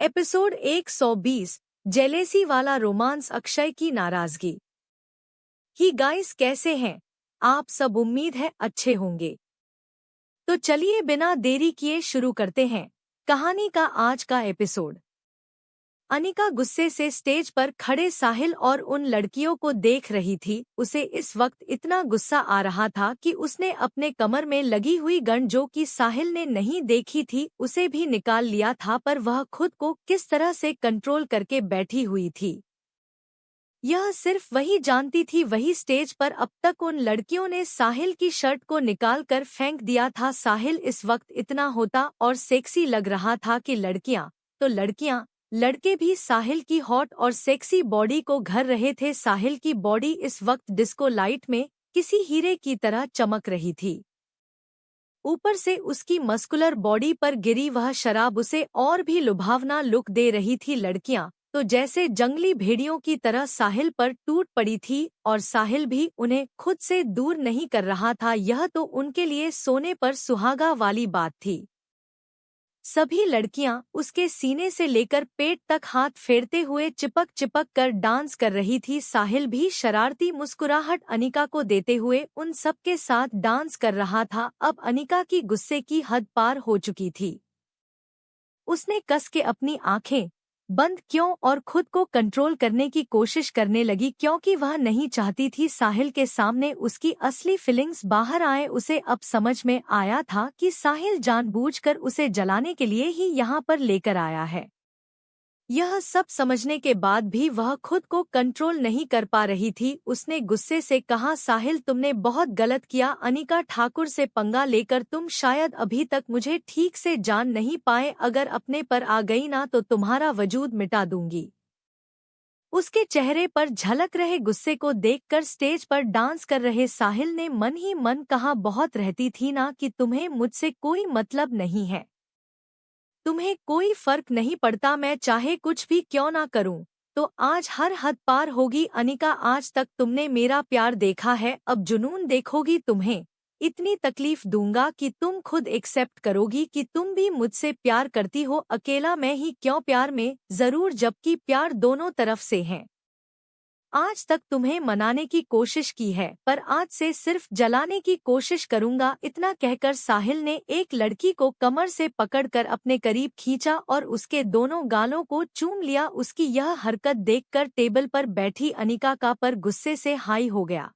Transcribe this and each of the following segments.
Episode 120 jealousy वाला romance Akshay की नाराजगी। ही गाइस, कैसे हैं आप सब? उम्मीद है अच्छे होंगे। तो चलिए बिना देरी किए शुरू करते हैं कहानी का आज का एपिसोड। अनिका गुस्से से स्टेज पर खड़े साहिल और उन लड़कियों को देख रही थी। उसे इस वक्त इतना गुस्सा आ रहा था कि उसने अपने कमर में लगी हुई गन, जो कि साहिल ने नहीं देखी थी, उसे भी निकाल लिया था। पर वह खुद को किस तरह से कंट्रोल करके बैठी हुई थी, यह सिर्फ वही जानती थी। वही स्टेज पर अब तक उन लड़कियों ने साहिल की शर्ट को निकाल कर फेंक दिया था। साहिल इस वक्त इतना होता और सेक्सी लग रहा था कि लड़कियां तो लड़कियां, लड़के भी साहिल की हॉट और सेक्सी बॉडी को घर रहे थे। साहिल की बॉडी इस वक्त डिस्को लाइट में किसी हीरे की तरह चमक रही थी। ऊपर से उसकी मस्कुलर बॉडी पर गिरी वह शराब उसे और भी लुभावना लुक दे रही थी। लड़कियां तो जैसे जंगली भेड़ियों की तरह साहिल पर टूट पड़ी थी और साहिल भी उन्हें खुद से दूर नहीं कर रहा था। यह तो उनके लिए सोने पर सुहागा वाली बात थी। सभी लड़कियां उसके सीने से लेकर पेट तक हाथ फेरते हुए चिपक चिपक कर डांस कर रही थी। साहिल भी शरारती मुस्कुराहट अनिका को देते हुए उन सब के साथ डांस कर रहा था। अब अनिका की गुस्से की हद पार हो चुकी थी। उसने कस के अपनी आंखें बंद क्यों और खुद को कंट्रोल करने की कोशिश करने लगी, क्योंकि वह नहीं चाहती थी साहिल के सामने उसकी असली फीलिंग्स बाहर आए। उसे अब समझ में आया था कि साहिल जानबूझकर उसे जलाने के लिए ही यहाँ पर लेकर आया है। यह सब समझने के बाद भी वह खुद को कंट्रोल नहीं कर पा रही थी। उसने गुस्से से कहा, साहिल तुमने बहुत गलत किया। अनिका ठाकुर से पंगा लेकर तुम शायद अभी तक मुझे ठीक से जान नहीं पाए। अगर अपने पर आ गई ना तो तुम्हारा वजूद मिटा दूंगी। उसके चेहरे पर झलक रहे गुस्से को देखकर स्टेज पर डांस कर रहे साहिल ने मन ही मन कहा, बहुत रहती थी ना कि तुम्हें मुझसे कोई मतलब नहीं है, तुम्हें कोई फर्क नहीं पड़ता, मैं चाहे कुछ भी क्यों ना करूं। तो आज हर हद पार होगी अनिका। आज तक तुमने मेरा प्यार देखा है, अब जुनून देखोगी। तुम्हें इतनी तकलीफ दूंगा कि तुम खुद एक्सेप्ट करोगी कि तुम भी मुझसे प्यार करती हो। अकेला मैं ही क्यों, प्यार में जरूर, जबकि प्यार दोनों तरफ से है। आज तक तुम्हें मनाने की कोशिश की है, पर आज से सिर्फ जलाने की कोशिश करूंगा। इतना कहकर साहिल ने एक लड़की को कमर से पकड़कर अपने करीब खींचा और उसके दोनों गालों को चूम लिया। उसकी यह हरकत देखकर टेबल पर बैठी अनिका का पर गुस्से से हाई हो गया।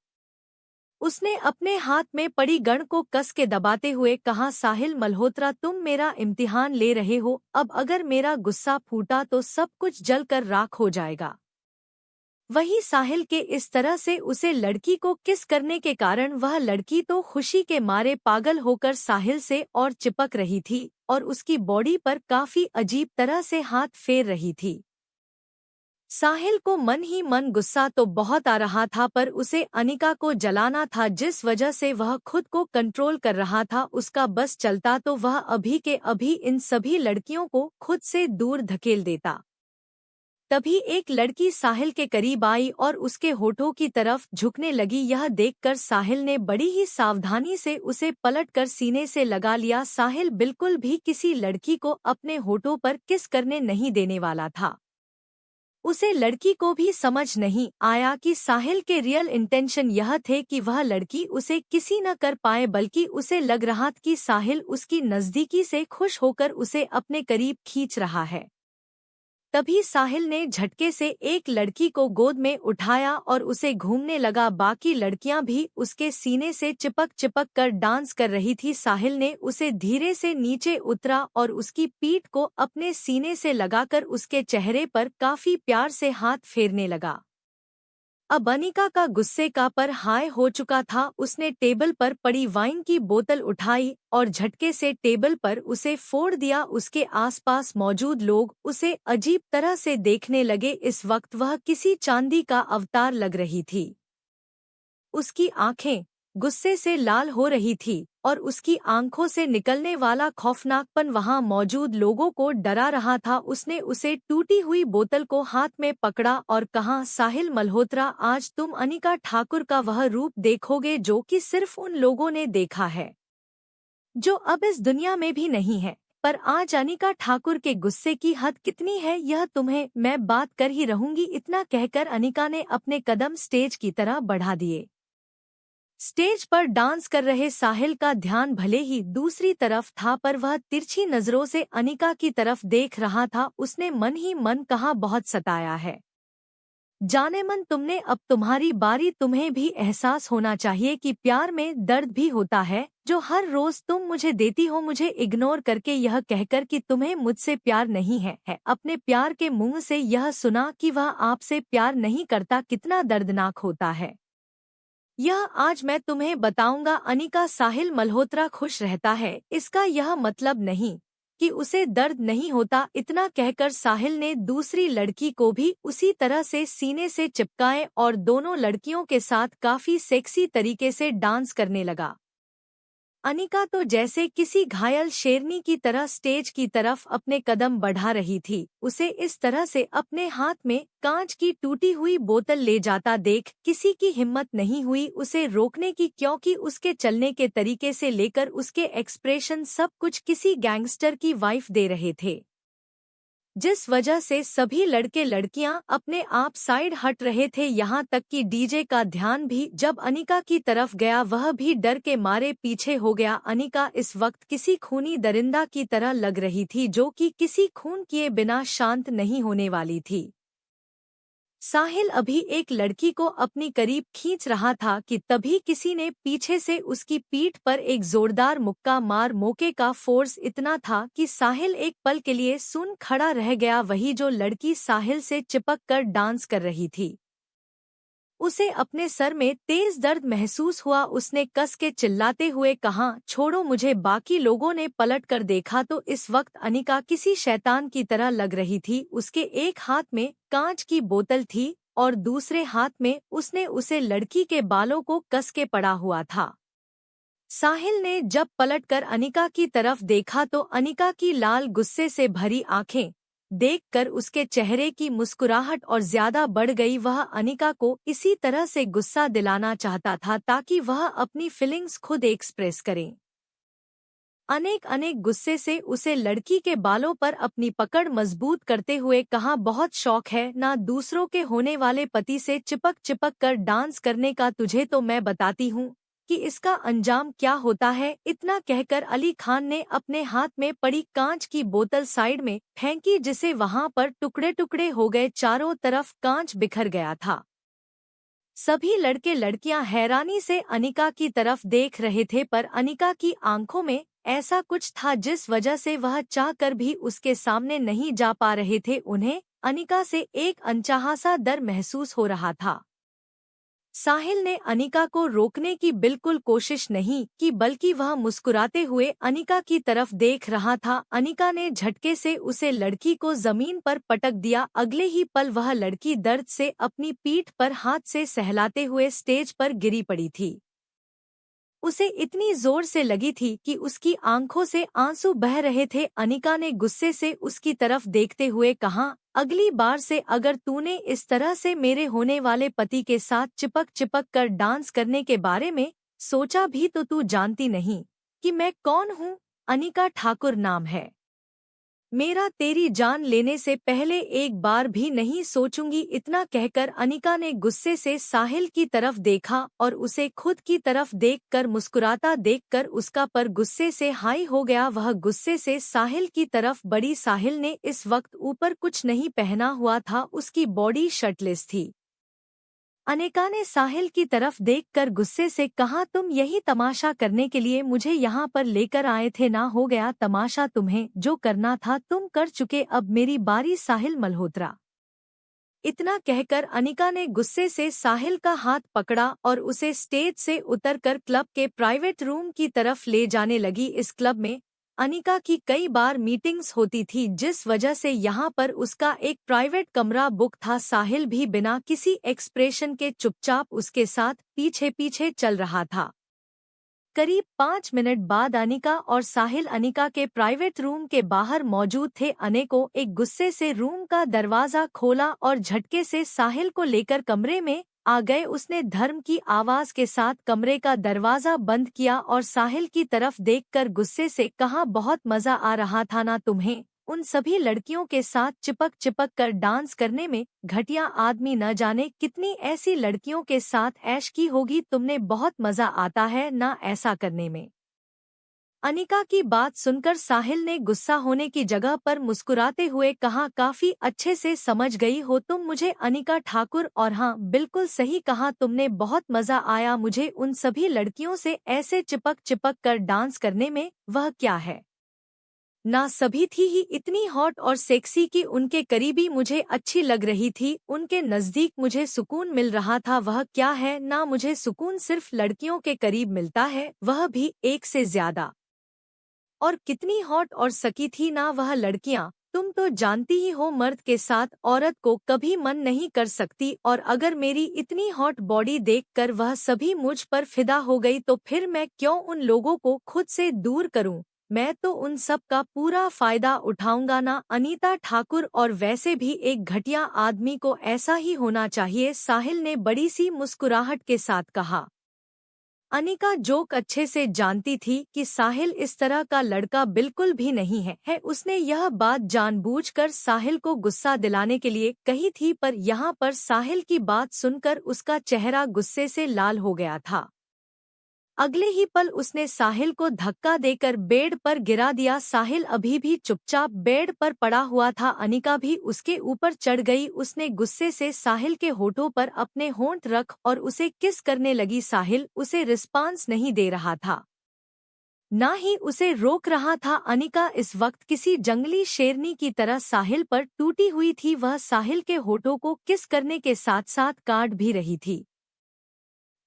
उसने अपने हाथ में पड़ी गन को कस के दबाते हुए कहा, साहिल मल्होत्रा, तुम मेरा इम्तिहान ले रहे हो। अब अगर मेरा गुस्सा फूटा तो सब कुछ जलकर राख हो जाएगा। वही साहिल के इस तरह से उसे लड़की को किस करने के कारण वह लड़की तो खुशी के मारे पागल होकर साहिल से और चिपक रही थी और उसकी बॉडी पर काफी अजीब तरह से हाथ फेर रही थी। साहिल को मन ही मन गुस्सा तो बहुत आ रहा था, पर उसे अनिका को जलाना था। जिस वजह से वह खुद को कंट्रोल कर रहा था, उसका बस चलता तो वह अभी के अभी इन सभी लड़कियों को खुद से दूर धकेल देता। तभी एक लड़की साहिल के करीब आई और उसके होठों की तरफ झुकने लगी। यह देखकर साहिल ने बड़ी ही सावधानी से उसे पलटकर सीने से लगा लिया। साहिल बिल्कुल भी किसी लड़की को अपने होठों पर किस करने नहीं देने वाला था। उसे लड़की को भी समझ नहीं आया कि साहिल के रियल इंटेंशन यह थे कि वह लड़की उसे किसी न कर पाए, बल्कि उसे लग रहा था कि साहिल उसकी नजदीकी से खुश होकर उसे अपने करीब खींच रहा है। तभी साहिल ने झटके से एक लड़की को गोद में उठाया और उसे घूमने लगा। बाकी लड़कियां भी उसके सीने से चिपक चिपक कर डांस कर रही थी। साहिल ने उसे धीरे से नीचे उतरा और उसकी पीठ को अपने सीने से लगाकर उसके चेहरे पर काफी प्यार से हाथ फेरने लगा। अब अनिका का गुस्से का पर हाय हो चुका था। उसने टेबल पर पड़ी वाइन की बोतल उठाई और झटके से टेबल पर उसे फोड़ दिया। उसके आसपास मौजूद लोग उसे अजीब तरह से देखने लगे। इस वक्त वह किसी चांदी का अवतार लग रही थी। उसकी आंखें गुस्से से लाल हो रही थी और उसकी आंखों से निकलने वाला खौफनाकपन वहां मौजूद लोगों को डरा रहा था। उसने उसे टूटी हुई बोतल को हाथ में पकड़ा और कहा, साहिल मल्होत्रा, आज तुम अनिका ठाकुर का वह रूप देखोगे जो कि सिर्फ उन लोगों ने देखा है जो अब इस दुनिया में भी नहीं है। पर आज अनिका ठाकुर के गुस्से की हद कितनी है यह तुम्हें मैं बात कर ही रहूंगी। इतना कहकर अनिका ने अपने कदम स्टेज की तरफ बढ़ा दिए। स्टेज पर डांस कर रहे साहिल का ध्यान भले ही दूसरी तरफ था, पर वह तिरछी नजरों से अनिका की तरफ देख रहा था। उसने मन ही मन कहा, बहुत सताया है जाने मन तुमने, अब तुम्हारी बारी। तुम्हें भी एहसास होना चाहिए कि प्यार में दर्द भी होता है, जो हर रोज तुम मुझे देती हो, मुझे इग्नोर करके यह कहकर कि तुम्हें मुझसे प्यार नहीं है। अपने प्यार के मुंह से यह सुना कि वह आपसे प्यार नहीं करता कितना दर्दनाक होता है यह आज मैं तुम्हें बताऊंगा। अनिका, साहिल मल्होत्रा खुश रहता है इसका यह मतलब नहीं कि उसे दर्द नहीं होता। इतना कहकर साहिल ने दूसरी लड़की को भी उसी तरह से सीने से चिपकाए और दोनों लड़कियों के साथ काफी सेक्सी तरीके से डांस करने लगा। अनिका तो जैसे किसी घायल शेरनी की तरह स्टेज की तरफ अपने कदम बढ़ा रही थी। उसे इस तरह से अपने हाथ में कांच की टूटी हुई बोतल ले जाता देख किसी की हिम्मत नहीं हुई उसे रोकने की, क्योंकि उसके चलने के तरीके से लेकर उसके एक्सप्रेशन सब कुछ किसी गैंगस्टर की वाइफ दे रहे थे, जिस वजह से सभी लड़के लड़कियां अपने आप साइड हट रहे थे। यहाँ तक कि डीजे का ध्यान भी जब अनिका की तरफ गया वह भी डर के मारे पीछे हो गया। अनिका इस वक्त किसी खूनी दरिंदा की तरह लग रही थी, जो कि किसी खून किए बिना शांत नहीं होने वाली थी। साहिल अभी एक लड़की को अपनी करीब खींच रहा था कि तभी किसी ने पीछे से उसकी पीठ पर एक जोरदार मुक्का मार। मौके का फोर्स इतना था कि साहिल एक पल के लिए सुन खड़ा रह गया। वही जो लड़की साहिल से चिपक कर डांस कर रही थी, उसे अपने सर में तेज दर्द महसूस हुआ। उसने कस के चिल्लाते हुए कहा, छोड़ो मुझे। बाकी लोगों ने पलट कर देखा तो इस वक्त अनिका किसी शैतान की तरह लग रही थी। उसके एक हाथ में कांच की बोतल थी और दूसरे हाथ में उसने उसे लड़की के बालों को कस के पड़ा हुआ था। साहिल ने जब पलटकर अनिका की तरफ देखा तो अनिका की लाल गुस्से से भरी आंखें देखकर उसके चेहरे की मुस्कुराहट और ज्यादा बढ़ गई। वह अनिका को इसी तरह से गुस्सा दिलाना चाहता था ताकि वह अपनी फीलिंग्स खुद एक्सप्रेस करे। अनेक गुस्से से उसे लड़की के बालों पर अपनी पकड़ मजबूत करते हुए कहा, बहुत शौक है ना दूसरों के होने वाले पति से चिपक चिपक कर डांस करने का, तुझे तो मैं बताती हूँ कि इसका अंजाम क्या होता है। इतना कहकर अली खान ने अपने हाथ में पड़ी कांच की बोतल साइड में फेंकी, जिसे वहां पर टुकड़े टुकड़े हो गए। चारों तरफ कांच बिखर गया था। सभी लड़के लड़कियां हैरानी से अनिका की तरफ देख रहे थे, पर अनिका की आंखों में ऐसा कुछ था जिस वजह से वह चाहकर भी उसके सामने नहीं जा पा रहे थे। उन्हें अनिका से एक अनचाहा सा डर महसूस हो रहा था। साहिल ने अनिका को रोकने की बिल्कुल कोशिश नहीं की, बल्कि वह मुस्कुराते हुए अनिका की तरफ देख रहा था। अनिका ने झटके से उसे लड़की को जमीन पर पटक दिया। अगले ही पल वह लड़की दर्द से अपनी पीठ पर हाथ से सहलाते हुए स्टेज पर गिरी पड़ी थी। उसे इतनी जोर से लगी थी कि उसकी आंखों से आंसू बह रहे थे। अनिका ने गुस्से से उसकी तरफ देखते हुए कहा, अगली बार से अगर तूने इस तरह से मेरे होने वाले पति के साथ चिपक चिपक कर डांस करने के बारे में सोचा भी तो तू जानती नहीं कि मैं कौन हूँ। अनिका ठाकुर नाम है मेरा, तेरी जान लेने से पहले एक बार भी नहीं सोचूंगी। इतना कहकर अनिका ने गुस्से से साहिल की तरफ देखा और उसे खुद की तरफ देखकर मुस्कुराता देखकर उसका पर गुस्से से हाई हो गया। वह गुस्से से साहिल की तरफ बढ़ी। साहिल ने इस वक्त ऊपर कुछ नहीं पहना हुआ था, उसकी बॉडी शर्टलेस थी। अनिका ने साहिल की तरफ देखकर गुस्से से कहा, तुम यही तमाशा करने के लिए मुझे यहाँ पर लेकर आए थे ना? हो गया तमाशा, तुम्हें जो करना था तुम कर चुके, अब मेरी बारी। साहिल मल्होत्रा। इतना कहकर अनिका ने गुस्से से साहिल का हाथ पकड़ा और उसे स्टेज से उतरकर क्लब के प्राइवेट रूम की तरफ ले जाने लगी। इस क्लब में अनिका की कई बार मीटिंग्स होती थी, जिस वजह से यहाँ पर उसका एक प्राइवेट कमरा बुक था। साहिल भी बिना किसी एक्सप्रेशन के चुपचाप उसके साथ पीछे पीछे चल रहा था। करीब 5 मिनट बाद अनिका और साहिल अनिका के प्राइवेट रूम के बाहर मौजूद थे। अनिका को एक गुस्से से रूम का दरवाजा खोला और झटके से साहिल को लेकर कमरे में आ गए। उसने धर्म की आवाज के साथ कमरे का दरवाजा बंद किया और साहिल की तरफ देखकर गुस्से से कहा, बहुत मजा आ रहा था ना तुम्हें उन सभी लड़कियों के साथ चिपक चिपक कर डांस करने में। घटिया आदमी, न जाने कितनी ऐसी लड़कियों के साथ ऐश की होगी तुमने, बहुत मजा आता है ना ऐसा करने में। अनिका की बात सुनकर साहिल ने गुस्सा होने की जगह पर मुस्कुराते हुए कहा, काफी अच्छे से समझ गई हो तुम मुझे अनिका ठाकुर, और हाँ बिल्कुल सही कहा तुमने, बहुत मजा आया मुझे उन सभी लड़कियों से ऐसे चिपक चिपक कर डांस करने में। वह क्या है ना, सभी थी ही इतनी हॉट और सेक्सी कि उनके करीबी मुझे अच्छी लग रही थी, उनके नजदीक मुझे सुकून मिल रहा था। वह क्या है ना, मुझे सुकून सिर्फ लड़कियों के करीब मिलता है, वह भी एक से ज्यादा। और कितनी हॉट और सकी थी ना वह लड़कियां। तुम तो जानती ही हो मर्द के साथ औरत को कभी मन नहीं कर सकती, और अगर मेरी इतनी हॉट बॉडी देखकर वह सभी मुझ पर फिदा हो गई तो फिर मैं क्यों उन लोगों को खुद से दूर करूं। मैं तो उन सब का पूरा फायदा उठाऊंगा ना अनीता ठाकुर, और वैसे भी एक घटिया आदमी को ऐसा ही होना चाहिए, साहिल ने बड़ी सी मुस्कुराहट के साथ कहा। अनिका जोक अच्छे से जानती थी कि साहिल इस तरह का लड़का बिल्कुल भी नहीं है। उसने यह बात जानबूझकर साहिल को गुस्सा दिलाने के लिए कही थी, पर यहाँ पर साहिल की बात सुनकर उसका चेहरा गुस्से से लाल हो गया था। अगले ही पल उसने साहिल को धक्का देकर बेड पर गिरा दिया। साहिल अभी भी चुपचाप बेड पर पड़ा हुआ था। अनिका भी उसके ऊपर चढ़ गई। उसने गुस्से से साहिल के होठों पर अपने होंठ रख और उसे किस करने लगी। साहिल उसे रिस्पांस नहीं दे रहा था, ना ही उसे रोक रहा था। अनिका इस वक्त किसी जंगली शेरनी की तरह साहिल पर टूटी हुई थी। वह साहिल के होठों को किस करने के साथ साथ काट भी रही थी।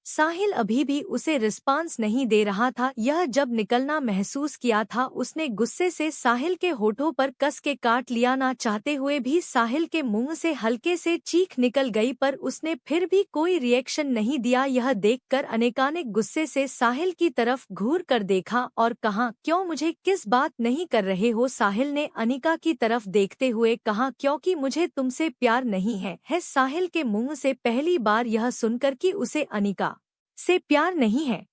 साहिल अभी भी उसे रिस्पांस नहीं दे रहा था। यह जब निकलना महसूस किया था उसने गुस्से से साहिल के होठों पर कस के काट लिया। ना चाहते हुए भी साहिल के मुंह से हल्के से चीख निकल गई, पर उसने फिर भी कोई रिएक्शन नहीं दिया। यह देखकर अनिका ने गुस्से से साहिल की तरफ घूर कर देखा और कहा, क्यों मुझे किस बात नहीं कर रहे हो। साहिल ने अनिका की तरफ देखते हुए कहा, क्योंकि मुझे तुमसे प्यार नहीं है। साहिल के मुंह से पहली बार यह सुनकर कि उसे अनिका से प्यार नहीं है।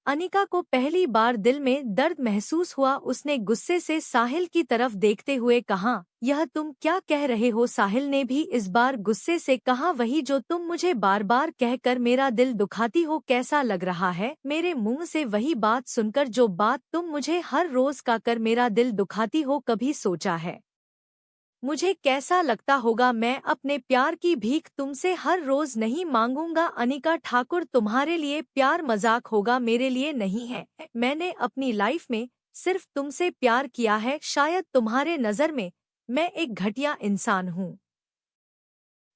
अनिका को पहली बार दिल में दर्द महसूस हुआ। उसने गुस्से से साहिल की तरफ देखते हुए कहा, यह तुम क्या कह रहे हो। साहिल ने भी इस बार गुस्से से कहा, वही जो तुम मुझे बार बार कहकर मेरा दिल दुखाती हो। कैसा लग रहा है मेरे मुंह से वही बात सुनकर जो बात तुम मुझे हर रोज कहकर मेरा दिल दुखाती हो। कभी सोचा है मुझे कैसा लगता होगा। मैं अपने प्यार की भीख तुमसे हर रोज नहीं मांगूंगा। अनिका ठाकुर, तुम्हारे लिए प्यार मजाक होगा, मेरे लिए नहीं है। मैंने अपनी लाइफ में सिर्फ तुमसे प्यार किया है। शायद तुम्हारे नजर में मैं एक घटिया इंसान हूँ,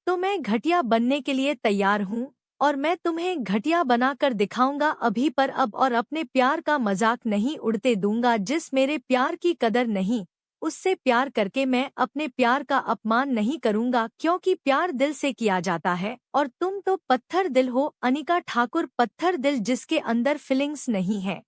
तो मैं घटिया बनने के लिए तैयार हूँ, और मैं तुम्हें घटिया बनाकर दिखाऊंगा अभी पर अब, और अपने प्यार का मजाक नहीं उड़ते दूंगा। जिस मेरे प्यार की कदर नहीं, उससे प्यार करके मैं अपने प्यार का अपमान नहीं करूंगा, क्योंकि प्यार दिल से किया जाता है, और तुम तो पत्थर दिल हो अनिका ठाकुर। पत्थर दिल जिसके अंदर फीलिंग्स नहीं है,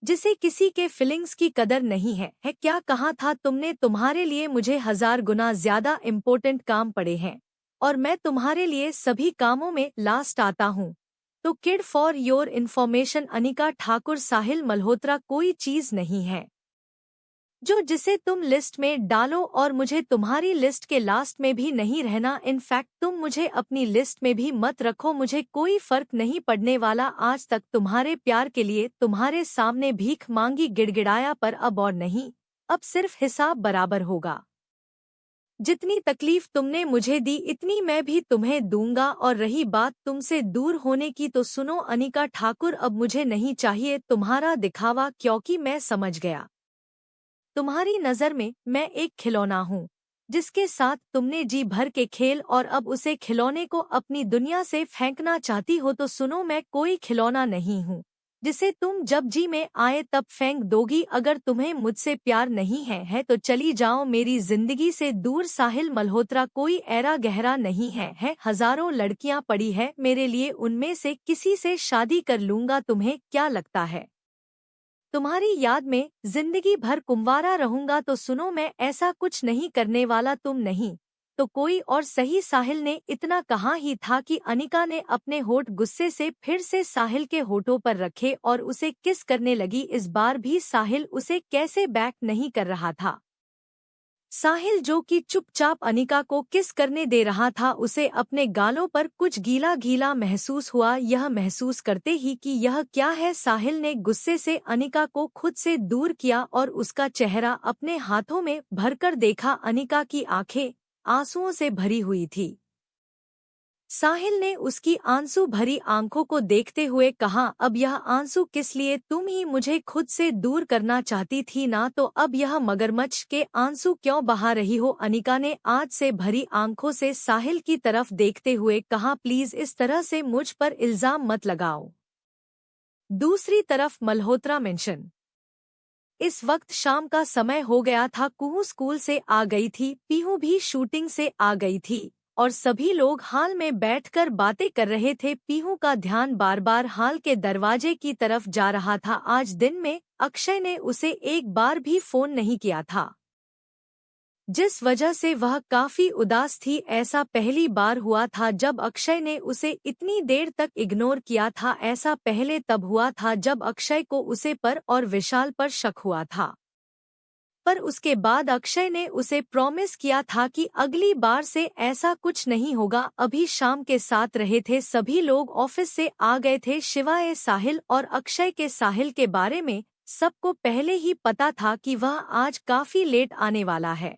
जिसे किसी के फीलिंग्स की कदर नहीं है। क्या कहा था तुमने, तुम्हारे लिए मुझे 1000 गुना ज्यादा इम्पोर्टेंट काम पड़े हैं, और मैं तुम्हारे लिए सभी कामों में लास्ट आता हूँ। तो kid, for your information Anika Thakur, Sahil Malhotra कोई चीज नहीं है जो जिसे तुम लिस्ट में डालो, और मुझे तुम्हारी लिस्ट के लास्ट में भी नहीं रहना। इनफैक्ट तुम मुझे अपनी लिस्ट में भी मत रखो, मुझे कोई फर्क नहीं पड़ने वाला। आज तक तुम्हारे प्यार के लिए तुम्हारे सामने भीख मांगी, गिड़गिड़ाया, पर अब और नहीं, अब सिर्फ हिसाब बराबर होगा। जितनी तकलीफ तुमने मुझे दी इतनी मैं भी तुम्हें दूंगा। और रही बात तुमसे दूर होने की, तो सुनो अनिका ठाकुर, अब मुझे नहीं चाहिए तुम्हारा दिखावा, क्योंकि मैं समझ गया तुम्हारी नज़र में मैं एक खिलौना हूँ जिसके साथ तुमने जी भर के खेल, और अब उसे खिलौने को अपनी दुनिया से फेंकना चाहती हो। तो सुनो, मैं कोई खिलौना नहीं हूँ जिसे तुम जब जी में आए तब फेंक दोगी। अगर तुम्हें मुझसे प्यार नहीं है तो चली जाओ मेरी जिंदगी से दूर। साहिल मल्होत्रा कोई ऐरा गहरा नहीं है। हजारों लड़कियां पड़ी है मेरे लिए, उनमें से किसी से शादी कर लूंगा। तुम्हें क्या लगता है तुम्हारी याद में जिंदगी भर कुंवारा रहूंगा? तो सुनो, मैं ऐसा कुछ नहीं करने वाला। तुम नहीं तो कोई और सही साहिल ने इतना कहा ही था कि अनिका ने अपने होठ गुस्से से फिर से साहिल के होठों पर रखे और उसे किस करने लगी। इस बार भी साहिल उसे कैसे बैक नहीं कर रहा था। साहिल जो कि चुपचाप अनिका को किस करने दे रहा था, उसे अपने गालों पर कुछ गीला गीला महसूस हुआ। यह महसूस करते ही कि यह क्या है, साहिल ने गुस्से से अनिका को खुद से दूर किया और उसका चेहरा अपने हाथों में भरकर देखा। अनिका की आंखें आंसुओं से भरी हुई थी। साहिल ने उसकी आंसू भरी आंखों को देखते हुए कहा, अब यह आंसू किस लिए? तुम ही मुझे खुद से दूर करना चाहती थी ना, तो अब यह मगरमच्छ के आंसू क्यों बहा रही हो? अनिका ने आज से भरी आंखों से साहिल की तरफ देखते हुए कहा, प्लीज इस तरह से मुझ पर इल्जाम मत लगाओ। दूसरी तरफ मल्होत्रा मेंशन। इस वक्त शाम का समय हो गया था। कुहू स्कूल से आ गई थी, पीहू भी शूटिंग से आ गई थी और सभी लोग हॉल में बैठकर बातें कर रहे थे। पीहू का ध्यान बार बार हॉल के दरवाजे की तरफ जा रहा था। आज दिन में अक्षय ने उसे एक बार भी फोन नहीं किया था, जिस वजह से वह काफी उदास थी। ऐसा पहली बार हुआ था जब अक्षय ने उसे इतनी देर तक इग्नोर किया था। ऐसा पहले तब हुआ था जब अक्षय को उसे पर और विशाल पर शक हुआ था, पर उसके बाद अक्षय ने उसे प्रॉमिस किया था कि अगली बार से ऐसा कुछ नहीं होगा। अभी शाम के 7 रहे थे, सभी लोग ऑफिस से आ गए थे सिवाय साहिल और अक्षय के। साहिल के बारे में सबको पहले ही पता था कि वह आज काफी लेट आने वाला है।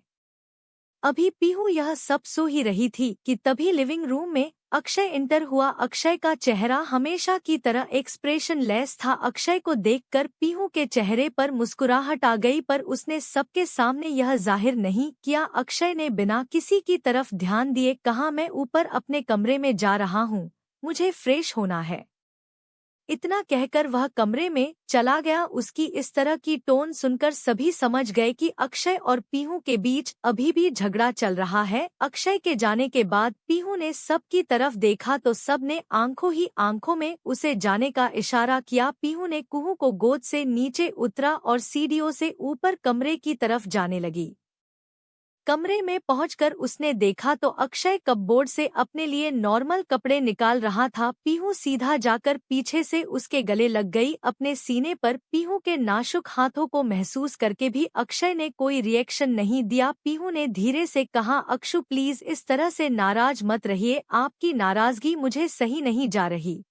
अभी पीहू यह सब सो ही रही थी कि तभी लिविंग रूम में अक्षय इंटर हुआ। अक्षय का चेहरा हमेशा की तरह एक्सप्रेशन लेस था। अक्षय को देखकर पीहू के चेहरे पर मुस्कुराहट आ गई, पर उसने सबके सामने यह जाहिर नहीं किया। अक्षय ने बिना किसी की तरफ ध्यान दिए कहा, मैं ऊपर अपने कमरे में जा रहा हूँ, मुझे फ्रेश होना है। इतना कहकर वह कमरे में चला गया। उसकी इस तरह की टोन सुनकर सभी समझ गए कि अक्षय और पीहू के बीच अभी भी झगड़ा चल रहा है। अक्षय के जाने के बाद पीहू ने सबकी तरफ देखा तो सब ने आंखों ही आंखों में उसे जाने का इशारा किया। पीहू ने कुहू को गोद से नीचे उतरा और सीढ़ियों से ऊपर कमरे की तरफ जाने लगी। कमरे में पहुंचकर उसने देखा तो अक्षय कपबोर्ड से अपने लिए नॉर्मल कपड़े निकाल रहा था। पीहू सीधा जाकर पीछे से उसके गले लग गई अपने सीने पर। पीहू के नाजुक हाथों को महसूस करके भी अक्षय ने कोई रिएक्शन नहीं दिया। पीहू ने धीरे से कहा, अक्षु प्लीज इस तरह से नाराज मत रहिए, आपकी नाराजगी मुझे सही नहीं जा रही।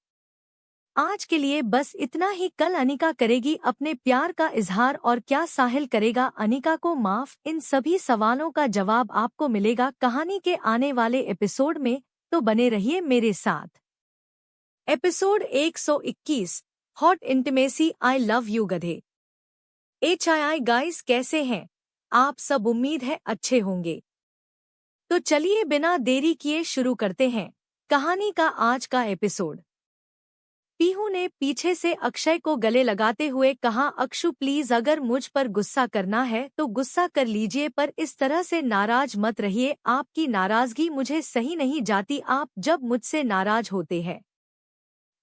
आज के लिए बस इतना ही। कल अनिका करेगी अपने प्यार का इजहार और क्या साहिल करेगा अनिका को माफ? इन सभी सवालों का जवाब आपको मिलेगा कहानी के आने वाले एपिसोड में, तो बने रहिए मेरे साथ। Episode 121, hot intimacy. I love you गधे। HII गाइस, कैसे हैं आप सब? उम्मीद है अच्छे होंगे। तो चलिए बिना देरी किए शुरू करते हैं कहानी का आज का एपिसोड। पीहू ने पीछे से अक्षय को गले लगाते हुए कहा, अक्षु प्लीज अगर मुझ पर गुस्सा करना है तो गुस्सा कर लीजिए, पर इस तरह से नाराज मत रहिए, आपकी नाराजगी मुझे सही नहीं जाती। आप जब मुझसे नाराज होते हैं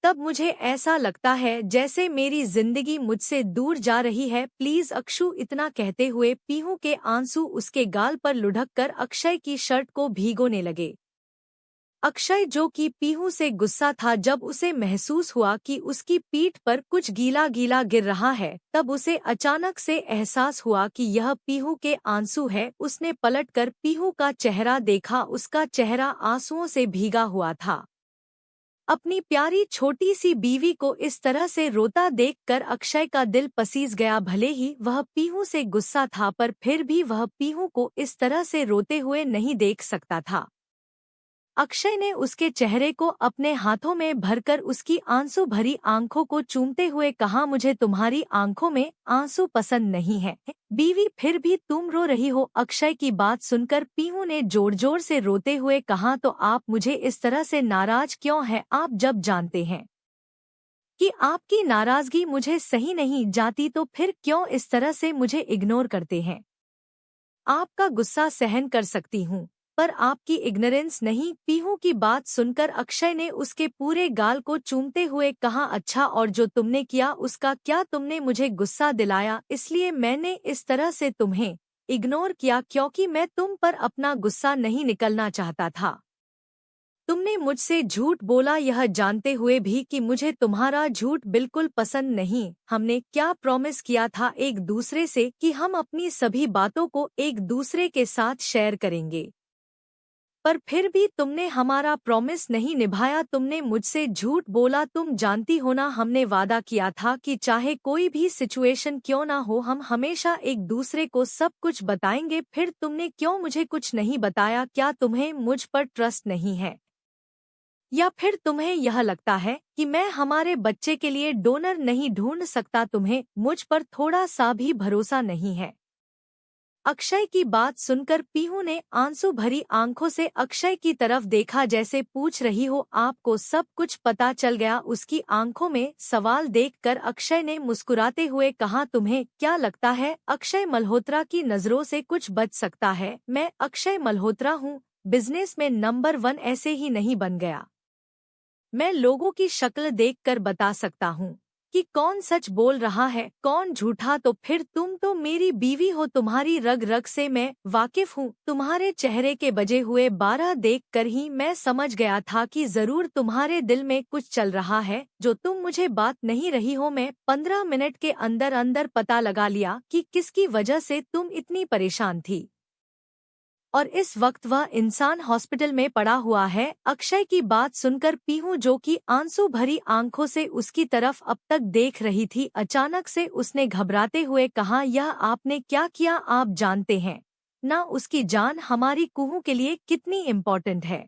तब मुझे ऐसा लगता है जैसे मेरी जिंदगी मुझसे दूर जा रही है, प्लीज अक्षु। इतना कहते हुए पीहू के आंसू उसके गाल पर लुढ़क कर अक्षय की शर्ट को भीगोने लगे। अक्षय जो कि पीहू से गुस्सा था, जब उसे महसूस हुआ कि उसकी पीठ पर कुछ गीला गीला गिर रहा है, तब उसे अचानक से एहसास हुआ कि यह पीहू के आंसू है। उसने पलटकर पीहू का चेहरा देखा, उसका चेहरा आंसुओं से भीगा हुआ था। अपनी प्यारी छोटी सी बीवी को इस तरह से रोता देखकर अक्षय का दिल पसीज गया। भले ही वह पीहू से गुस्सा था, पर फिर भी वह पीहू को इस तरह से रोते हुए नहीं देख सकता था। अक्षय ने उसके चेहरे को अपने हाथों में भरकर उसकी आंसू भरी आंखों को चूमते हुए कहा, मुझे तुम्हारी आंखों में आंसू पसंद नहीं है बीवी, फिर भी तुम रो रही हो। अक्षय की बात सुनकर पीहू ने जोर जोर से रोते हुए कहा, तो आप मुझे इस तरह से नाराज क्यों हैं? आप जब जानते हैं कि आपकी नाराजगी मुझे सही नहीं जाती, तो फिर क्यों इस तरह से मुझे इग्नोर करते हैं? आपका गुस्सा सहन कर सकती हूँ, पर आपकी इग्नोरेंस नहीं। पीहू की बात सुनकर अक्षय ने उसके पूरे गाल को चूमते हुए कहा, अच्छा, और जो तुमने किया उसका क्या? तुमने मुझे गुस्सा दिलाया, इसलिए मैंने इस तरह से तुम्हें इग्नोर किया क्योंकि मैं तुम पर अपना गुस्सा नहीं निकलना चाहता था। तुमने मुझसे झूठ बोला यह जानते हुए भी कि मुझे तुम्हारा झूठ बिल्कुल पसंद नहीं। हमने क्या प्रॉमिस किया था एक दूसरे से कि हम अपनी सभी बातों को एक दूसरे के साथ शेयर करेंगे, पर फिर भी तुमने हमारा प्रॉमिस नहीं निभाया। तुमने मुझसे झूठ बोला। तुम जानती हो ना, हमने वादा किया था कि चाहे कोई भी सिचुएशन क्यों ना हो हम हमेशा एक दूसरे को सब कुछ बताएंगे। फिर तुमने क्यों मुझे कुछ नहीं बताया? क्या तुम्हें मुझ पर ट्रस्ट नहीं है, या फिर तुम्हें यह लगता है कि मैं हमारे बच्चे के लिए डोनर नहीं ढूंढ सकता? तुम्हें मुझ पर थोड़ा सा भी भरोसा नहीं है? अक्षय की बात सुनकर पीहू ने आंसू भरी आंखों से अक्षय की तरफ देखा, जैसे पूछ रही हो आपको सब कुछ पता चल गया। उसकी आंखों में सवाल देखकर अक्षय ने मुस्कुराते हुए कहा, तुम्हें क्या लगता है अक्षय मल्होत्रा की नजरों से कुछ बच सकता है? मैं अक्षय मल्होत्रा हूँ, बिजनेस में नंबर 1 ऐसे ही नहीं बन गया। मैं लोगों की शक्ल देखकर बता सकता हूँ कि कौन सच बोल रहा है कौन झूठा। तो फिर तुम तो मेरी बीवी हो, तुम्हारी रग रग से मैं वाकिफ हूँ। तुम्हारे चेहरे के बजे हुए 12 देखकर ही मैं समझ गया था कि जरूर तुम्हारे दिल में कुछ चल रहा है जो तुम मुझे बात नहीं रही हो। मैं 15 मिनट के अंदर अंदर पता लगा लिया कि किसकी वजह से तुम इतनी परेशान थी, और इस वक्त वह इंसान हॉस्पिटल में पड़ा हुआ है। अक्षय की बात सुनकर पीहू, जो कि आंसू भरी आंखों से उसकी तरफ अब तक देख रही थी, अचानक से उसने घबराते हुए कहा, यह आपने क्या किया? आप जानते हैं ना उसकी जान हमारी कुहू के लिए कितनी इम्पोर्टेंट है,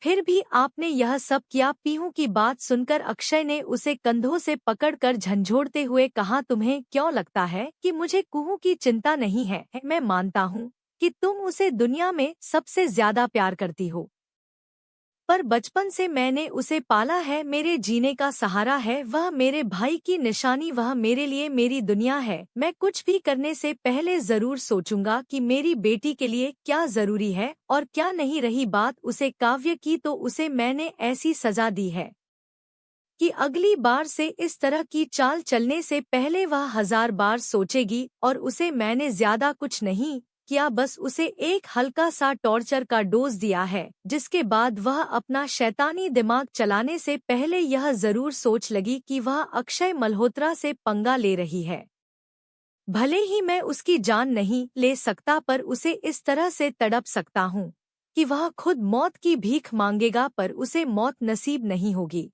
फिर भी आपने यह सब किया। पीहू की बात सुनकर अक्षय ने उसे कंधों से पकड़कर झंझोड़ते हुए कहा, तुम्हें क्यों लगता है कि मुझे कुहू की चिंता नहीं है? मैं मानता हूँ कि तुम उसे दुनिया में सबसे ज्यादा प्यार करती हो, पर बचपन से मैंने उसे पाला है, मेरे जीने का सहारा है, वह मेरे भाई की निशानी, वह मेरे लिए मेरी दुनिया है। मैं कुछ भी करने से पहले जरूर सोचूंगा कि मेरी बेटी के लिए क्या जरूरी है और क्या नहीं। रही बात उसे काव्य की, तो उसे मैंने ऐसी सजा दी है कि अगली बार से इस तरह की चाल चलने से पहले वह 1000 बार सोचेगी। और उसे मैंने ज्यादा कुछ नहीं किया, बस उसे एक हल्का सा टॉर्चर का डोज दिया है, जिसके बाद वह अपना शैतानी दिमाग चलाने से पहले यह जरूर सोच लगी कि वह अक्षय मल्होत्रा से पंगा ले रही है। भले ही मैं उसकी जान नहीं ले सकता, पर उसे इस तरह से तड़प सकता हूँ कि वह खुद मौत की भीख मांगेगा, पर उसे मौत नसीब नहीं होगी।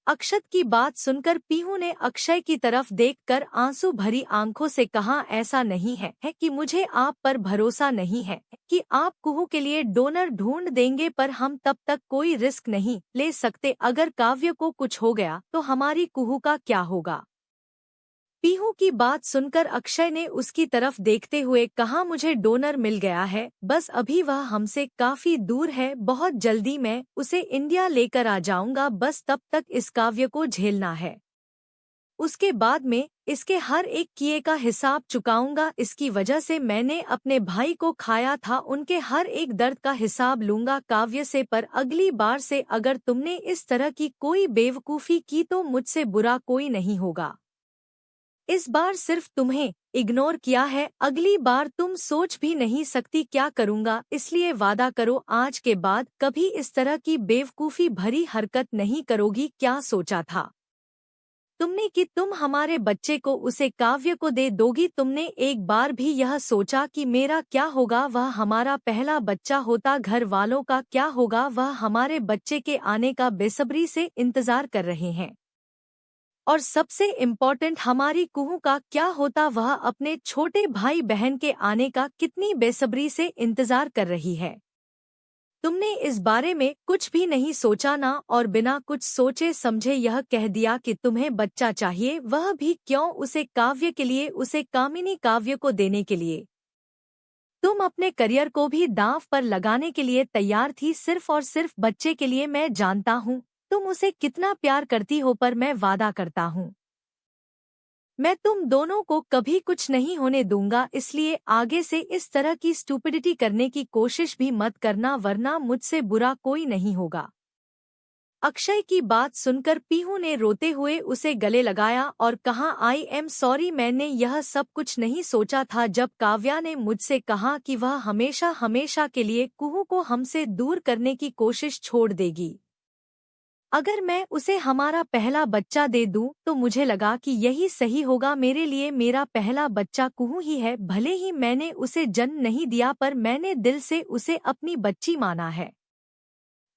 अक्षत की बात सुनकर पीहू ने अक्षय की तरफ देखकर आंसू भरी आंखों से कहा, ऐसा नहीं है कि मुझे आप पर भरोसा नहीं है कि आप कुहू के लिए डोनर ढूंढ देंगे, पर हम तब तक कोई रिस्क नहीं ले सकते। अगर काव्य को कुछ हो गया तो हमारी कुहू का क्या होगा? पीहू की बात सुनकर अक्षय ने उसकी तरफ देखते हुए कहा, मुझे डोनर मिल गया है, बस अभी वह हमसे काफी दूर है। बहुत जल्दी मैं उसे इंडिया लेकर आ जाऊंगा, बस तब तक इस काव्य को झेलना है। उसके बाद में इसके हर एक किए का हिसाब चुकाऊंगा। इसकी वजह से मैंने अपने भाई को खाया था, उनके हर एक दर्द का हिसाब लूंगा काव्य से। पर अगली बार से अगर तुमने इस तरह की कोई बेवकूफ़ी की तो मुझसे बुरा कोई नहीं होगा। इस बार सिर्फ तुम्हें इग्नोर किया है, अगली बार तुम सोच भी नहीं सकती क्या करूंगा। इसलिए वादा करो आज के बाद कभी इस तरह की बेवकूफ़ी भरी हरकत नहीं करोगी। क्या सोचा था तुमने कि तुम हमारे बच्चे को उसे काव्य को दे दोगी? तुमने एक बार भी यह सोचा कि मेरा क्या होगा? वह हमारा पहला बच्चा होता, घर वालों का क्या होगा? वह हमारे बच्चे के आने का बेसब्री से इंतजार कर रहे हैं, और सबसे इम्पोर्टेंट हमारी कुहू का क्या होता? वह अपने छोटे भाई बहन के आने का कितनी बेसब्री से इंतजार कर रही है। तुमने इस बारे में कुछ भी नहीं सोचा ना, और बिना कुछ सोचे समझे यह कह दिया कि तुम्हें बच्चा चाहिए, वह भी क्यों? उसे काव्य के लिए, उसे कामिनी काव्य को देने के लिए। तुम अपने करियर को भी दांव पर लगाने के लिए तैयार थी, सिर्फ और सिर्फ बच्चे के लिए। मैं जानता हूँ तुम उसे कितना प्यार करती हो, पर मैं वादा करता हूँ मैं तुम दोनों को कभी कुछ नहीं होने दूंगा। इसलिए आगे से इस तरह की स्टूपिडिटी करने की कोशिश भी मत करना, वरना मुझसे बुरा कोई नहीं होगा। अक्षय की बात सुनकर पीहू ने रोते हुए उसे गले लगाया और कहा, आई एम सॉरी, मैंने यह सब कुछ नहीं सोचा था। जब काव्या ने मुझसे कहा कि वह हमेशा हमेशा के लिए कुहू को हमसे दूर करने की कोशिश छोड़ देगी, अगर मैं उसे हमारा पहला बच्चा दे दूं, तो मुझे लगा कि यही सही होगा मेरे लिए। मेरा पहला बच्चा कुहू ही है, भले ही मैंने उसे जन्म नहीं दिया, पर मैंने दिल से उसे अपनी बच्ची माना है।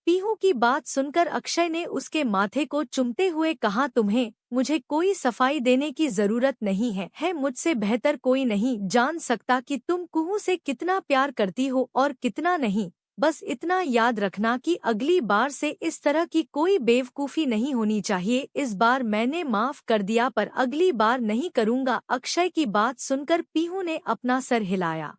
पीहू की बात सुनकर अक्षय ने उसके माथे को चूमते हुए कहा, तुम्हें मुझे कोई सफाई देने की जरूरत नहीं है, मुझसे बेहतर कोई नहीं जान सकता कि तुम कुहू से कितना प्यार करती हो और कितना नहीं। बस इतना याद रखना कि अगली बार से इस तरह की कोई बेवकूफ़ी नहीं होनी चाहिए। इस बार मैंने माफ कर दिया, पर अगली बार नहीं करूँगा। अक्षय की बात सुनकर पीहू ने अपना सर हिलाया।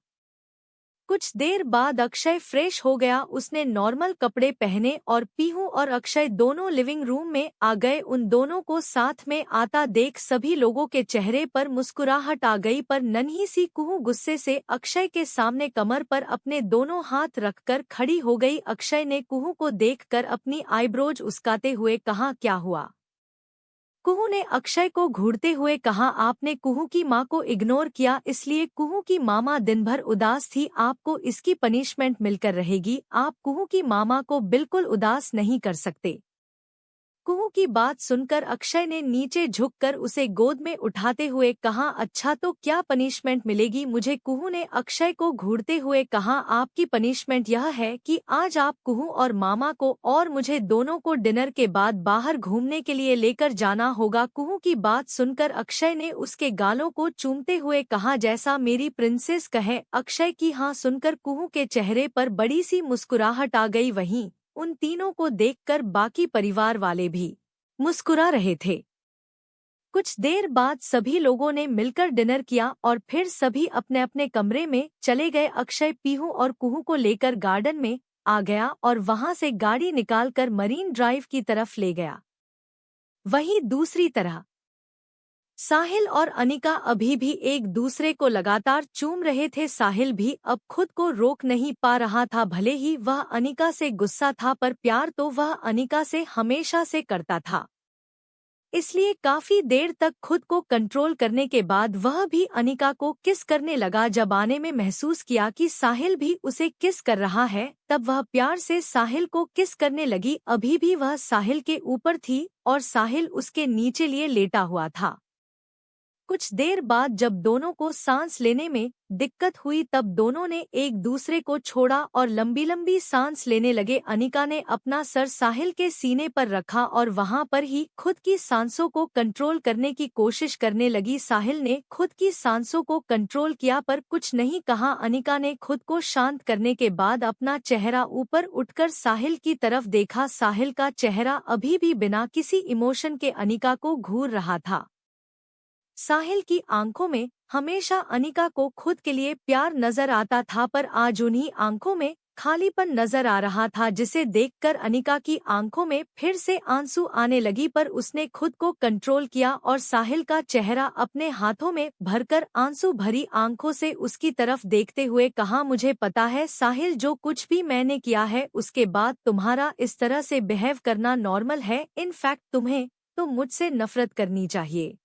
कुछ देर बाद अक्षय फ्रेश हो गया। उसने नॉर्मल कपड़े पहने और पीहू और अक्षय दोनों लिविंग रूम में आ गए। उन दोनों को साथ में आता देख सभी लोगों के चेहरे पर मुस्कुराहट आ गई, पर नन्ही सी कुहू गुस्से से अक्षय के सामने कमर पर अपने दोनों हाथ रखकर खड़ी हो गई। अक्षय ने कुहू को देखकर अपनी आईब्रोज उस्काते हुए कहा, क्या हुआ? कुहू ने अक्षय को घूरते हुए कहा, आपने कुहू की माँ को इग्नोर किया, इसलिए कुहू की मामा दिन भर उदास थी। आपको इसकी पनिशमेंट मिलकर रहेगी। आप कुहू की मामा को बिल्कुल उदास नहीं कर सकते। कुहू की बात सुनकर अक्षय ने नीचे झुककर उसे गोद में उठाते हुए कहा, अच्छा तो क्या पनिशमेंट मिलेगी मुझे? कुहू ने अक्षय को घूरते हुए कहा, आपकी पनिशमेंट यह है कि आज आप कुहू और मामा को और मुझे दोनों को डिनर के बाद बाहर घूमने के लिए लेकर जाना होगा। कुहू की बात सुनकर अक्षय ने उसके गालों को चूमते हुए कहा, जैसा मेरी प्रिंसेस कहे। अक्षय की हाँ सुनकर कुहू के चेहरे पर बड़ी सी मुस्कुराहट आ गई। वहीं उन तीनों को देखकर बाकी परिवार वाले भी मुस्कुरा रहे थे। कुछ देर बाद सभी लोगों ने मिलकर डिनर किया और फिर सभी अपने अपने कमरे में चले गए। अक्षय पीहू और कुहू को लेकर गार्डन में आ गया और वहां से गाड़ी निकालकर मरीन ड्राइव की तरफ ले गया। वहीं दूसरी तरह साहिल और अनिका अभी भी एक दूसरे को लगातार चूम रहे थे। साहिल भी अब खुद को रोक नहीं पा रहा था। भले ही वह अनिका से गुस्सा था, पर प्यार तो वह अनिका से हमेशा से करता था, इसलिए काफी देर तक खुद को कंट्रोल करने के बाद वह भी अनिका को किस करने लगा। जब आने में महसूस किया कि साहिल भी उसे किस कर रहा है, तब वह प्यार से साहिल को किस करने लगी। अभी भी वह साहिल के ऊपर थी और साहिल उसके नीचे लिए लेटा हुआ था। कुछ देर बाद जब दोनों को सांस लेने में दिक्कत हुई, तब दोनों ने एक दूसरे को छोड़ा और लंबी लंबी सांस लेने लगे। अनिका ने अपना सर साहिल के सीने पर रखा और वहां पर ही खुद की सांसों को कंट्रोल करने की कोशिश करने लगी। साहिल ने खुद की सांसों को कंट्रोल किया, पर कुछ नहीं कहा। अनिका ने खुद को शांत करने के बाद अपना चेहरा ऊपर उठकर साहिल की तरफ देखा। साहिल का चेहरा अभी भी बिना किसी इमोशन के अनिका को घूर रहा था। साहिल की आंखों में हमेशा अनिका को खुद के लिए प्यार नजर आता था, पर आज उन्हीं आंखों में खालीपन नजर आ रहा था, जिसे देखकर अनिका की आंखों में फिर से आंसू आने लगी। पर उसने खुद को कंट्रोल किया और साहिल का चेहरा अपने हाथों में भरकर आंसू भरी आंखों से उसकी तरफ देखते हुए कहा, मुझे पता है साहिल, जो कुछ भी मैंने किया है उसके बाद तुम्हारा इस तरह से बिहेव करना नॉर्मल है। इनफैक्ट तुम्हें तो मुझसे नफरत करनी चाहिए।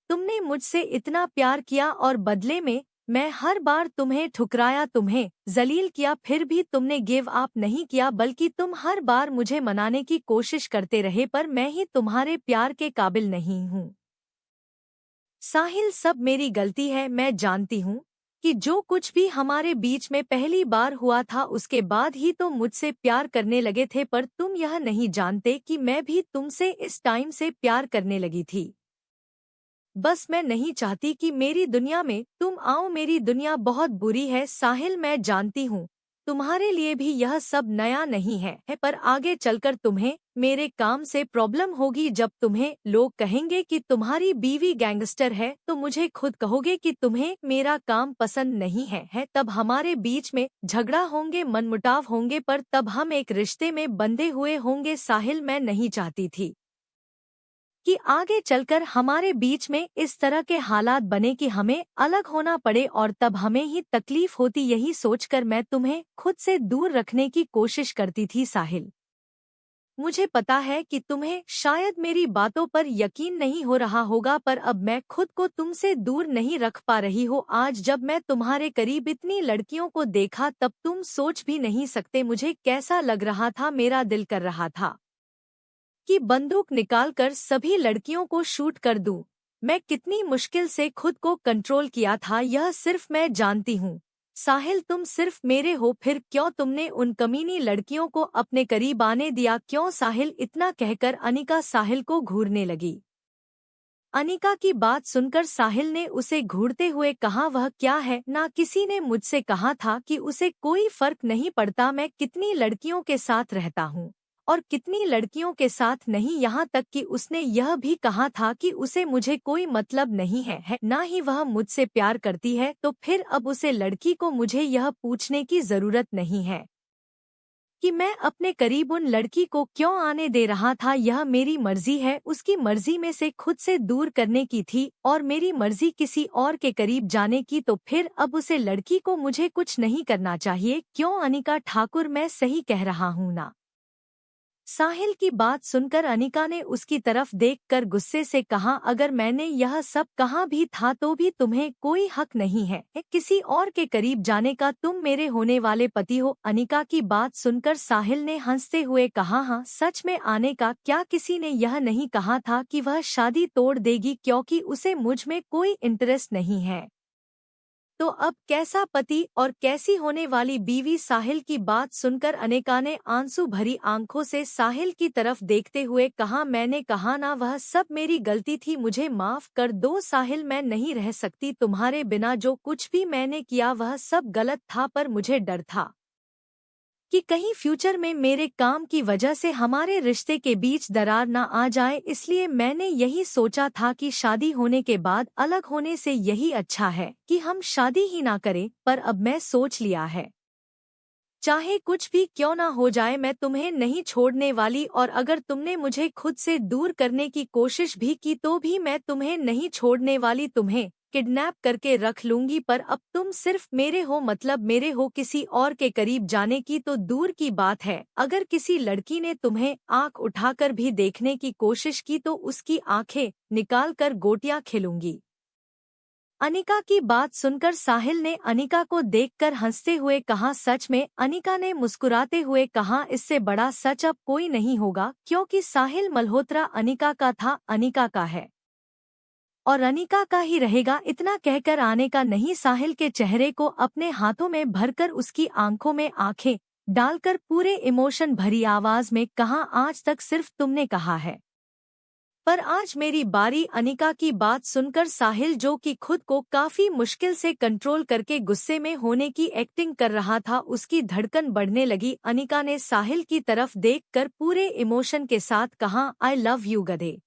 तुमने मुझसे इतना प्यार किया और बदले में मैं हर बार तुम्हें ठुकराया, तुम्हें जलील किया, फिर भी तुमने गिव अप नहीं किया, बल्कि तुम हर बार मुझे मनाने की कोशिश करते रहे, पर मैं ही तुम्हारे प्यार के काबिल नहीं हूँ। साहिल, सब मेरी गलती है। मैं जानती हूँ कि जो कुछ भी हमारे बीच में पहली बार हुआ था उसके बाद ही तुम मुझसे प्यार करने लगे थे, पर तुम यह नहीं जानते कि मैं भी तुमसे इस टाइम से प्यार करने लगी थी। बस मैं नहीं चाहती कि मेरी दुनिया में तुम आओ। मेरी दुनिया बहुत बुरी है साहिल, मैं जानती हूँ तुम्हारे लिए भी यह सब नया नहीं है, पर आगे चलकर तुम्हें मेरे काम से प्रॉब्लम होगी। जब तुम्हें लोग कहेंगे कि तुम्हारी बीवी गैंगस्टर है, तो मुझे खुद कहोगे कि तुम्हें मेरा काम पसंद नहीं है, तब हमारे बीच में झगड़ा होंगे, मनमुटाव होंगे, पर तब हम एक रिश्ते में बंधे हुए होंगे। साहिल, मैं नहीं चाहती थी कि आगे चलकर हमारे बीच में इस तरह के हालात बने कि हमें अलग होना पड़े और तब हमें ही तकलीफ होती। यही सोचकर मैं तुम्हें खुद से दूर रखने की कोशिश करती थी साहिल। मुझे पता है कि तुम्हें शायद मेरी बातों पर यकीन नहीं हो रहा होगा, पर अब मैं खुद को तुमसे दूर नहीं रख पा रही हो। आज जब मैं तुम्हारे करीब इतनी लड़कियों को देखा तब तुम सोच भी नहीं सकते मुझे कैसा लग रहा था। मेरा दिल कर रहा था कि बंदूक निकालकर सभी लड़कियों को शूट कर दूं। मैं कितनी मुश्किल से खुद को कंट्रोल किया था यह सिर्फ मैं जानती हूँ। साहिल, तुम सिर्फ मेरे हो, फिर क्यों तुमने उन कमीनी लड़कियों को अपने करीब आने दिया? क्यों? साहिल, इतना कहकर अनिका साहिल को घूरने लगी। अनिका की बात सुनकर साहिल ने उसे घूरते हुए कहा, वह क्या है? ना किसी ने मुझसे कहा था कि उसे कोई फर्क नहीं पड़ता मैं कितनी लड़कियों के साथ रहता हूँ और कितनी लड़कियों के साथ नहीं। यहाँ तक कि उसने यह भी कहा था कि उसे मुझे कोई मतलब नहीं है ना ही वह मुझसे प्यार करती है। तो फिर अब उसे लड़की को मुझे यह पूछने की जरूरत नहीं है कि मैं अपने करीब उन लड़की को क्यों आने दे रहा था। यह मेरी मर्जी है, उसकी मर्जी में से खुद से दूर करने की थी और मेरी मर्जी किसी और के करीब जाने की। तो फिर अब उसे लड़की को मुझे कुछ नहीं करना चाहिए। क्यों अनिका ठाकुर, मैं सही कह रहा हूँ ना? साहिल की बात सुनकर अनिका ने उसकी तरफ देखकर गुस्से से कहा, अगर मैंने यह सब कहा भी था तो भी तुम्हें कोई हक नहीं है किसी और के करीब जाने का। तुम मेरे होने वाले पति हो। अनिका की बात सुनकर साहिल ने हंसते हुए कहा, हाँ सच में आने का? क्या किसी ने यह नहीं कहा था कि वह शादी तोड़ देगी क्योंकि उसे मुझ में कोई इंटरेस्ट नहीं है? तो अब कैसा पति और कैसी होने वाली बीवी? साहिल की बात सुनकर अनिका ने आंसू भरी आंखों से साहिल की तरफ देखते हुए कहा, मैंने कहा ना, वह सब मेरी गलती थी, मुझे माफ कर दो साहिल। मैं नहीं रह सकती तुम्हारे बिना। जो कुछ भी मैंने किया वह सब गलत था, पर मुझे डर था कि कहीं फ्यूचर में मेरे काम की वजह से हमारे रिश्ते के बीच दरार न आ जाए, इसलिए मैंने यही सोचा था कि शादी होने के बाद अलग होने से यही अच्छा है कि हम शादी ही ना करें। पर अब मैं सोच लिया है, चाहे कुछ भी क्यों ना हो जाए मैं तुम्हें नहीं छोड़ने वाली, और अगर तुमने मुझे खुद से दूर करने की कोशिश भी की तो भी मैं तुम्हें नहीं छोड़ने वाली। तुम्हें किडनैप करके रख लूंगी, पर अब तुम सिर्फ मेरे हो, मतलब मेरे हो। किसी और के करीब जाने की तो दूर की बात है, अगर किसी लड़की ने तुम्हें आंख उठाकर भी देखने की कोशिश की तो उसकी आंखें निकाल कर गोटियां खेलूंगी। अनिका की बात सुनकर साहिल ने अनिका को देखकर हंसते हुए कहा, सच में? अनिका ने मुस्कुराते हुए कहा, इससे बड़ा सच अब कोई नहीं होगा, क्योंकि साहिल मल्होत्रा अनिका का था, अनिका का है और अनिका का ही रहेगा। इतना कहकर अनिका नहीं साहिल के चेहरे को अपने हाथों में भरकर उसकी आंखों में आंखें डालकर पूरे इमोशन भरी आवाज में कहा, आज तक सिर्फ तुमने कहा है, पर आज मेरी बारी। अनिका की बात सुनकर साहिल, जो कि खुद को काफी मुश्किल से कंट्रोल करके गुस्से में होने की एक्टिंग कर रहा था, उसकी धड़कन बढ़ने लगी। अनिका ने साहिल की तरफ देखकर पूरे इमोशन के साथ कहा, आई लव यू गधे।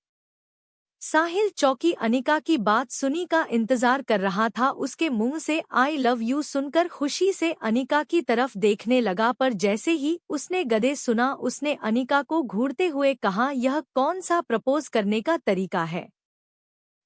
साहिल चौकी अनिका की बात सुनी का इंतजार कर रहा था। उसके मुंह से आई लव यू सुनकर खुशी से अनिका की तरफ देखने लगा, पर जैसे ही उसने गधे सुना उसने अनिका को घूरते हुए कहा, यह कौन सा प्रपोज करने का तरीका है?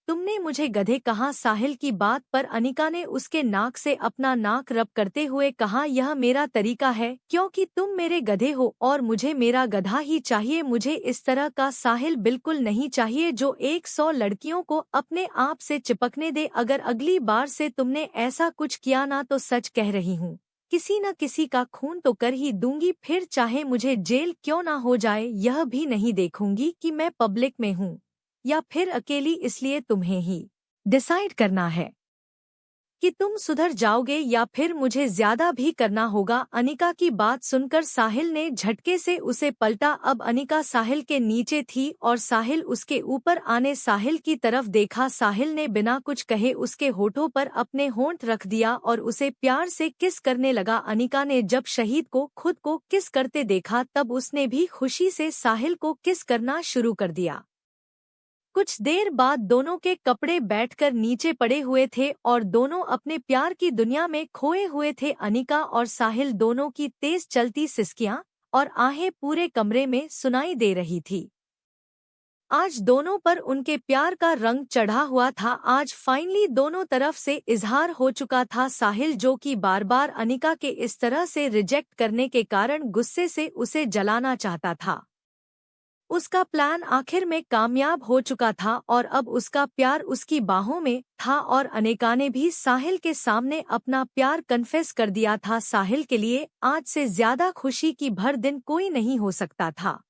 तुमने मुझे गधे कहा? साहिल की बात पर अनिका ने उसके नाक से अपना नाक रब करते हुए कहा, यह मेरा तरीका है क्योंकि तुम मेरे गधे हो और मुझे मेरा गधा ही चाहिए। मुझे इस तरह का साहिल बिल्कुल नहीं चाहिए जो 100 लड़कियों को अपने आप से चिपकने दे। अगर अगली बार से तुमने ऐसा कुछ किया ना तो सच कह रही हूँ, किसी न किसी का खून तो कर ही दूंगी, फिर चाहे मुझे जेल क्यों ना हो जाए। यह भी नहीं देखूंगी कि मैं पब्लिक में हूँ या फिर अकेली, इसलिए तुम्हें ही डिसाइड करना है कि तुम सुधर जाओगे या फिर मुझे ज्यादा भी करना होगा। अनिका की बात सुनकर साहिल ने झटके से उसे पलटा। अब अनिका साहिल के नीचे थी और साहिल उसके ऊपर आने साहिल की तरफ देखा। साहिल ने बिना कुछ कहे उसके होठों पर अपने होंठ रख दिया और उसे प्यार से किस करने लगा। अनिका ने जब शहीद को खुद को किस करते देखा तब उसने भी खुशी से साहिल को किस करना शुरू कर दिया। कुछ देर बाद दोनों के कपड़े बैठकर नीचे पड़े हुए थे और दोनों अपने प्यार की दुनिया में खोए हुए थे। अनिका और साहिल दोनों की तेज चलती सिसकियां और आहें पूरे कमरे में सुनाई दे रही थी। आज दोनों पर उनके प्यार का रंग चढ़ा हुआ था। आज फाइनली दोनों तरफ से इजहार हो चुका था। साहिल, जो कि बार बार अनिका के इस तरह से रिजेक्ट करने के कारण गुस्से से उसे जलाना चाहता था, उसका प्लान आखिर में कामयाब हो चुका था और अब उसका प्यार उसकी बाहों में था और अनेका ने भी साहिल के सामने अपना प्यार कन्फेस कर दिया था। साहिल के लिए आज से ज्यादा खुशी की भर दिन कोई नहीं हो सकता था।